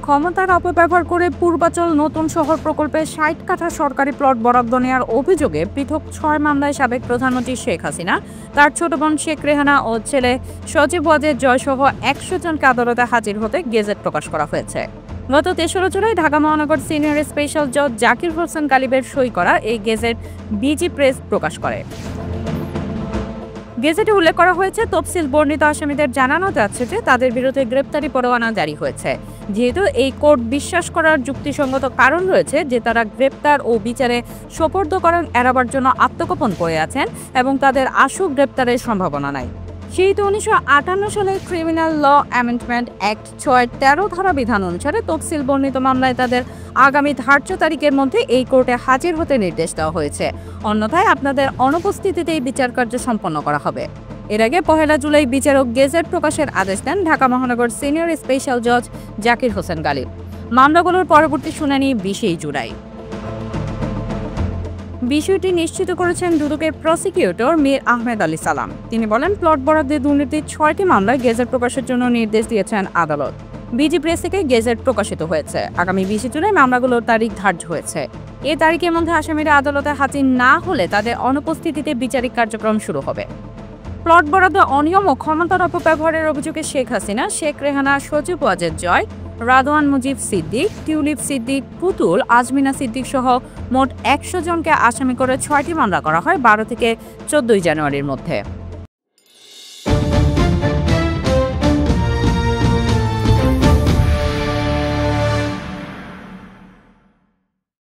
ক্ষমতার অপব্যবহার করে পূর্বাচল নতুন শহর প্রকল্পে ৬০ কাঠা সরকারি প্লট বরাদ্দ নেওয়ার অভিযোগে পৃথক ৬ মামলায় সাবেক প্রধানমন্ত্রী শেখ হাসিনা, তার ছোট বোন শেখ রেহানা ও ছেলে সজীব ওয়াজেদ জয়সহ ১০০ জনকে আদালতে হাজির হতে গেজেট প্রকাশ করা হয়েছে। গত ৩রা জুলাই ঢাকা মহানগর সিনিয়র স্পেশাল জজ জাকির হোসেন গালিবের সই করা এই গেজেট বিজি প্রেস প্রকাশ করে। গেজেটে উল্লেখ করা হয়েছে, তফসিল বর্ণিত আসামিদের জানানো যাচ্ছে যে তাদের বিরুদ্ধে গ্রেপ্তারি পরোয়ানা জারি হয়েছে, যেহেতু এই কোর্ট বিশ্বাস করার যুক্তিসঙ্গত কারণ রয়েছে যে তারা গ্রেপ্তার ও বিচারে সোপর্দকরণ এড়াবার জন্য আত্মগোপন করে আছেন এবং তাদের আশু গ্রেপ্তারের সম্ভাবনা নাই। সেহেতু ১৯৫৮ সালের ক্রিমিনাল ল অ্যামেন্ডমেন্ট অ্যাক্ট ৬-১৩ ধারা বিধান অনুসারে তফসিল বর্ণিত মামলায় তাদের আগামী ধার্য তারিখের মধ্যে এই কোর্টে হাজির হতে নির্দেশ দেওয়া হয়েছে। অন্যথায় আপনাদের অনুপস্থিতিতেই বিচার কার্য সম্পন্ন করা হবে। এর আগে ১ জুলাই বিচারক গেজেট প্রকাশের আদেশ দেন ঢাকা মহানগর সিনিয়র স্পেশাল জজ জাকির হোসেন গালিব। মামলাগুলোর পরবর্তী শুনানি ২০ জুলাই। বিষয়টি নিশ্চিত করেছেন দুদকের প্রসিকিউটর মীর আহমেদ আলী সালাম। তিনি বলেন, প্লট বরাদ্দে দুর্নীতির ৬টি মামলায় গেজেট প্রকাশের জন্য নির্দেশ দিয়েছেন আদালত। বিজি প্রেস থেকে গেজেট প্রকাশিত হয়েছে। আগামী ২০ জুলাই মামলাগুলোর তারিখ ধার্য হয়েছে। এ তারিখের মধ্যে আসামিরা আদালতে হাজির না হলে তাদের অনুপস্থিতিতে বিচারিক কার্যক্রম শুরু হবে। প্লট বরাদ্দ অনিয়ম ও ক্ষমতার অপব্যবহারের অভিযোগে শেখ হাসিনা, শেখ রেহানা, সজীব ওয়াজেদ জয়, রাদওয়ান মুজিব সিদ্দিক, টিউলিপ সিদ্দিক, পুতুল, আজমিনা সিদ্দিক সহ মোট ১০০ জনকে আসামি করে ৬টি মামলা করা হয় ১২ থেকে ১৪ জানুয়ারির মধ্যে।